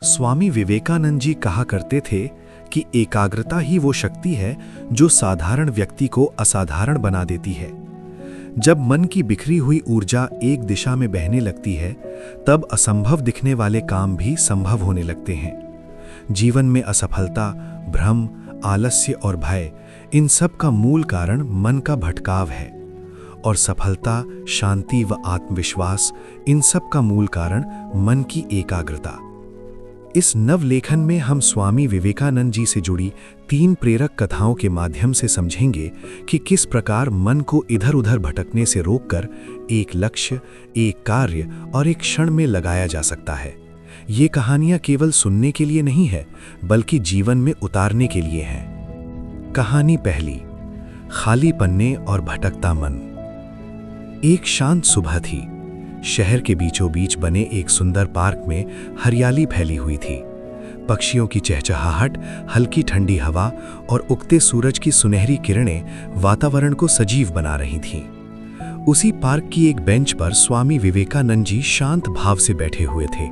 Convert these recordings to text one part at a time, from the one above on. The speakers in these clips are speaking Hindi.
स्वामी विवेकानंद जी कहा करते थे कि एकाग्रता ही वो शक्ति है जो साधारण व्यक्ति को असाधारण बना देती है। जब मन की बिखरी हुई ऊर्जा एक दिशा में बहने लगती है, तब असंभव दिखने वाले काम भी संभव होने लगते हैं। जीवन में असफलता, भ्रम, आलस्य और भय, इन सब का मूल कारण मन का भटकाव है। और सफलता, शांति व आत्मविश्वास, इन सब का मूल कारण मन की एकाग्रता। इस नवलेखन में हम स्वामी विवेकानंद जी से जुड़ी 3 प्रेरक कथाओं के माध्यम से समझेंगे कि किस प्रकार मन को इधर-उधर भटकने से रोककर एक लक्ष्य, एक कार्य और एक क्षण में लगाया जा सकता है। ये कहानियां केवल सुनने के लिए नहीं है, बल्कि जीवन में उतारने के लिए हैं। कहानी पहली, खाली पन्ने और भटकता मन। एक शांत सुबह थी। शहर के बीचों बीच बने एक सुंदर पार्क में हरियाली फैली हुई थी। पक्षियों की चहचहाहट, हल्की ठंडी हवा और उगते सूरज की सुनहरी किरणें वातावरण को सजीव बना रही थीं। उसी पार्क की एक बेंच पर स्वामी विवेकानंद जी शांत भाव से बैठे हुए थे।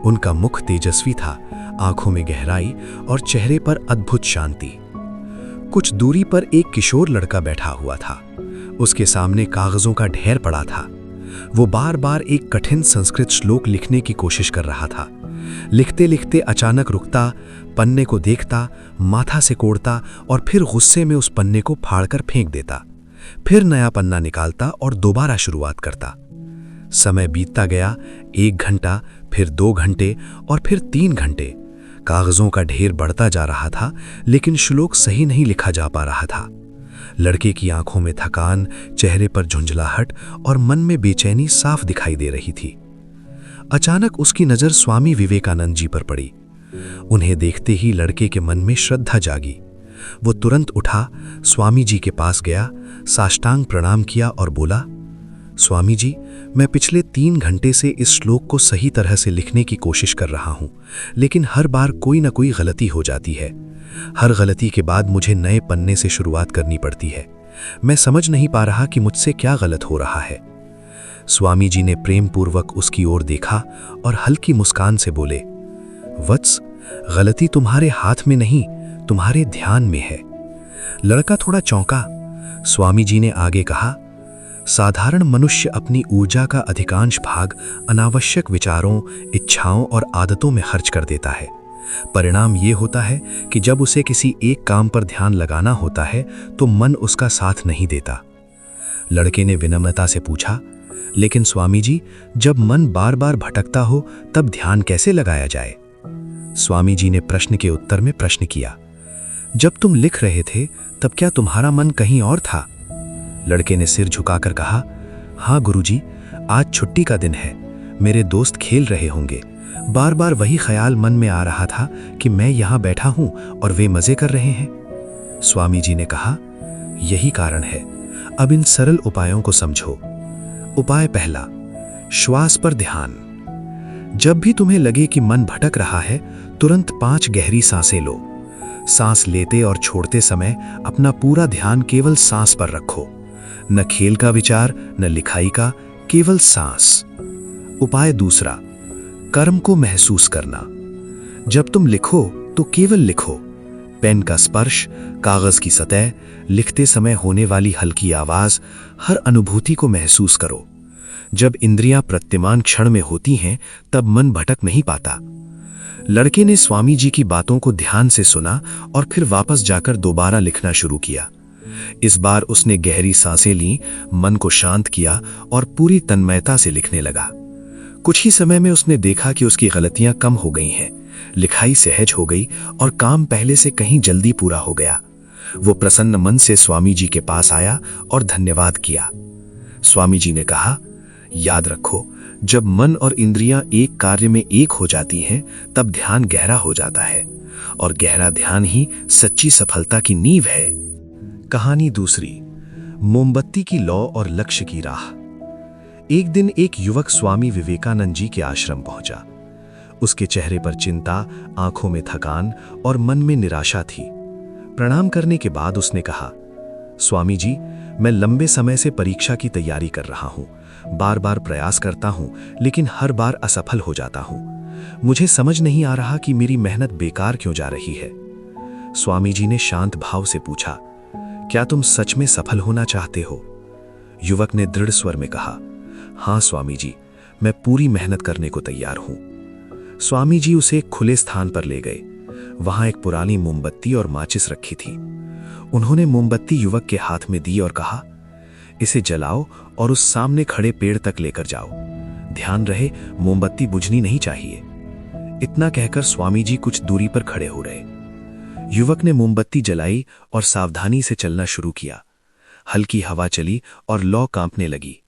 उनका मुख तेजस्वी था, आंखों में गहराई और चेहरे पर अद्भुत शांति। कुछ दूरी पर एक किशोर लड़का बैठा हुआ था। उसके सामने कागजों का ढेर पड़ा था। वो बार बार एक कठिन संस्कृत श्लोक लिखने की कोशिश कर रहा था। लिखते लिखते अचानक रुकता, पन्ने को देखता, माथा से कोड़ता और फिर गुस्से में उस पन्ने को फाड़कर फेंक देता। फिर नया पन्ना निकालता और दोबारा शुरुआत करता। समय बीतता गया। 1 घंटा, फिर 2 घंटे और फिर 3 घंटे। कागजों का ढेर बढ़ता जा रहा था, लेकिन श्लोक सही नहीं लिखा जा पा रहा था। लड़के की आंखों में थकान, चेहरे पर झुंझलाहट और मन में बेचैनी साफ दिखाई दे रही थी। अचानक उसकी नजर स्वामी विवेकानंद जी पर पड़ी। उन्हें देखते ही लड़के के मन में श्रद्धा जागी। वो तुरंत उठा, स्वामी जी के पास गया, साष्टांग प्रणाम किया और बोला, स्वामी जी, मैं पिछले 3 घंटे से इस श्लोक को सही तरह से लिखने की कोशिश कर रहा हूं, लेकिन हर बार कोई ना कोई गलती हो जाती है। हर गलती के बाद मुझे नए पन्ने से शुरुआत करनी पड़ती है। मैं समझ नहीं पा रहा कि मुझसे क्या गलत हो रहा है। स्वामी जी ने प्रेम पूर्वक उसकी ओर देखा और हल्की मुस्कान से बोले, वत्स, गलती तुम्हारे हाथ में नहीं, तुम्हारे ध्यान में है। लड़का थोड़ा चौंका। स्वामी जी ने आगे कहा, साधारण मनुष्य अपनी ऊर्जा का अधिकांश भाग अनावश्यक विचारों, इच्छाओं और आदतों में खर्च कर देता है। परिणाम ये होता है कि जब उसे किसी एक काम पर ध्यान लगाना होता है तो मन उसका साथ नहीं देता। लड़के ने विनम्रता से पूछा, लेकिन स्वामी जी, जब मन बार बार भटकता हो तब ध्यान कैसे लगाया जाए? स्वामी जी ने प्रश्न के उत्तर में प्रश्न किया, जब तुम लिख रहे थे तब क्या तुम्हारा मन कहीं और था? लड़के ने सिर झुकाकर कहा, हाँ गुरुजी, आज छुट्टी का दिन है, मेरे दोस्त खेल रहे होंगे। बार बार वही ख्याल मन में आ रहा था कि मैं यहाँ बैठा हूँ और वे मजे कर रहे हैं। स्वामी जी ने कहा, यही कारण है। अब इन सरल उपायों को समझो। उपाय पहला, श्वास पर ध्यान। जब भी तुम्हें लगे कि मन भटक रहा है, तुरंत 5 गहरी सांसें लो। सांस लेते और छोड़ते समय अपना पूरा ध्यान केवल सांस पर रखो। न खेल का विचार, न लिखाई का, केवल सांस। उपाय दूसरा, कर्म को महसूस करना। जब तुम लिखो तो केवल लिखो। पेन का स्पर्श, कागज की सतह, लिखते समय होने वाली हल्की आवाज, हर अनुभूति को महसूस करो। जब इंद्रियां प्रत्यमान क्षण में होती हैं, तब मन भटक नहीं पाता। लड़के ने स्वामी जी की बातों को ध्यान से सुना और फिर वापस जाकर दोबारा लिखना शुरू किया। इस बार उसने गहरी सांसें लीं, मन को शांत किया और पूरी तन्मयता से लिखने लगा। कुछ ही समय में उसने देखा कि उसकी गलतियां कम हो गई हैं, लिखाई सहज हो गई और काम पहले से कहीं जल्दी पूरा हो गया। वो प्रसन्न मन से स्वामी जी के पास आया और धन्यवाद किया। स्वामी जी ने कहा, याद रखो, जब मन और इंद्रियां एक कार्य में एक हो जाती हैं, तब ध्यान गहरा हो जाता है और गहरा ध्यान ही सच्ची सफलता की नींव है। कहानी दूसरी, मोमबत्ती की लौ और लक्ष्य की राह। एक दिन एक युवक स्वामी विवेकानंद जी के आश्रम पहुंचा। उसके चेहरे पर चिंता, आंखों में थकान और मन में निराशा थी। प्रणाम करने के बाद उसने कहा, स्वामी जी, मैं लंबे समय से परीक्षा की तैयारी कर रहा हूं। बार बार प्रयास करता हूं, लेकिन हर बार असफल हो जाता हूं। मुझे समझ नहीं आ रहा कि मेरी मेहनत बेकार क्यों जा रही है। स्वामी जी ने शांत भाव से पूछा, क्या तुम सच में सफल होना चाहते हो? युवक ने दृढ़ स्वर में कहा, हाँ स्वामी जी, मैं पूरी मेहनत करने को तैयार हूं। स्वामी जी उसे एक खुले स्थान पर ले गए। वहां एक पुरानी मोमबत्ती और माचिस रखी थी। उन्होंने मोमबत्ती युवक के हाथ में दी और कहा, इसे जलाओ और उस सामने खड़े पेड़ तक लेकर जाओ। ध्यान रहे, मोमबत्ती बुझनी नहीं चाहिए। इतना कहकर स्वामी जी कुछ दूरी पर खड़े हो रहे। युवक ने मोमबत्ती जलाई और सावधानी से चलना शुरू किया। हल्की हवा चली और लौ कांपने लगी।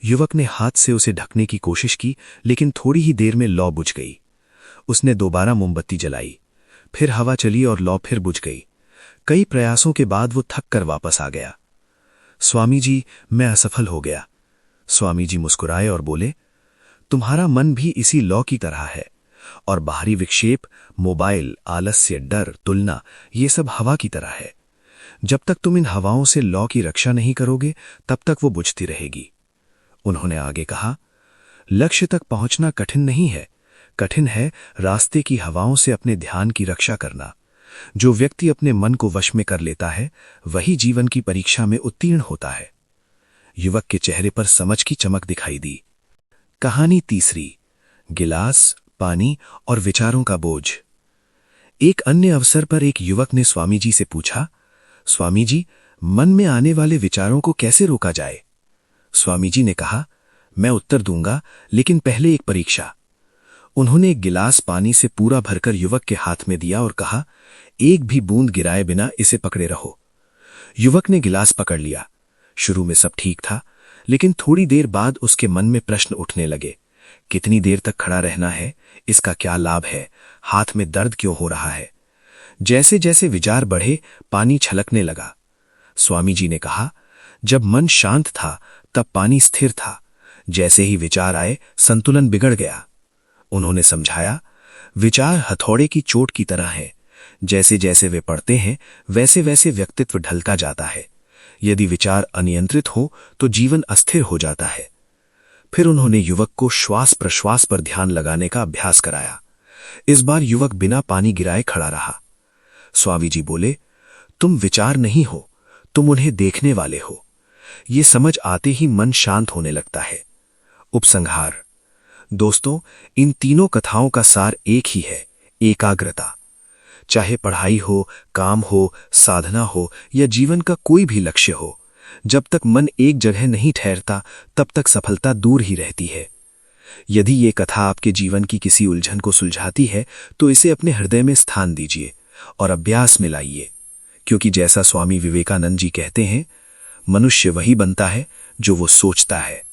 युवक ने हाथ से उसे ढकने की कोशिश की, लेकिन थोड़ी ही देर में लौ बुझ गई। उसने दोबारा मोमबत्ती जलाई, फिर हवा चली और लौ फिर बुझ गई। कई प्रयासों के बाद वो थक कर वापस आ गया। स्वामी जी, मैं असफल हो गया। स्वामी जी मुस्कुराए और बोले, तुम्हारा मन भी इसी लौ की तरह है, और बाहरी विक्षेप, मोबाइल, आलस्य, डर, तुलना, ये सब हवा की तरह है। जब तक तुम इन हवाओं से लौ की रक्षा नहीं करोगे, तब तक वो बुझती रहेगी। उन्होंने आगे कहा, लक्ष्य तक पहुंचना कठिन नहीं है, कठिन है रास्ते की हवाओं से अपने ध्यान की रक्षा करना। जो व्यक्ति अपने मन को वश में कर लेता है, वही जीवन की परीक्षा में उत्तीर्ण होता है। युवक के चेहरे पर समझ की चमक दिखाई दी। कहानी तीसरी, गिलास, पानी और विचारों का बोझ। एक अन्य अवसर पर एक युवक ने स्वामी जी से पूछा, स्वामी जी, मन में आने वाले विचारों को कैसे रोका जाए? स्वामी जी ने कहा, मैं उत्तर दूंगा, लेकिन पहले एक परीक्षा। उन्होंने एक गिलास पानी से पूरा भरकर युवक के हाथ में दिया और कहा, एक भी बूंद गिराए बिना इसे पकड़े रहो। युवक ने गिलास पकड़ लिया। शुरू में सब ठीक था, लेकिन थोड़ी देर बाद उसके मन में प्रश्न उठने लगे। कितनी देर तक खड़ा रहना है? इसका क्या लाभ है? हाथ में दर्द क्यों हो रहा है? जैसे जैसे विचार बढ़े, पानी छलकने लगा। स्वामी जी ने कहा, जब मन शांत था तब पानी स्थिर था, जैसे ही विचार आए संतुलन बिगड़ गया। उन्होंने समझाया, विचार हथौड़े की चोट की तरह है, जैसे जैसे वे पड़ते हैं वैसे वैसे व्यक्तित्व ढलता जाता है। यदि विचार अनियंत्रित हो तो जीवन अस्थिर हो जाता है। फिर उन्होंने युवक को श्वास प्रश्वास पर ध्यान लगाने का अभ्यास कराया। इस बार युवक बिना पानी गिराए खड़ा रहा। स्वामी जी बोले, तुम विचार नहीं हो, तुम उन्हें देखने वाले हो। ये समझ आते ही मन शांत होने लगता है। उपसंहार। दोस्तों, इन तीनों कथाओं का सार एक ही है, एकाग्रता। चाहे पढ़ाई हो, काम हो, साधना हो या जीवन का कोई भी लक्ष्य हो, जब तक मन एक जगह नहीं ठहरता, तब तक सफलता दूर ही रहती है। यदि ये कथा आपके जीवन की किसी उलझन को सुलझाती है, तो इसे अपने हृदय में स्थान दीजिए और अभ्यास में लाइए। क्योंकि जैसा स्वामी विवेकानंद जी कहते हैं, मनुष्य वही बनता है जो वो सोचता है।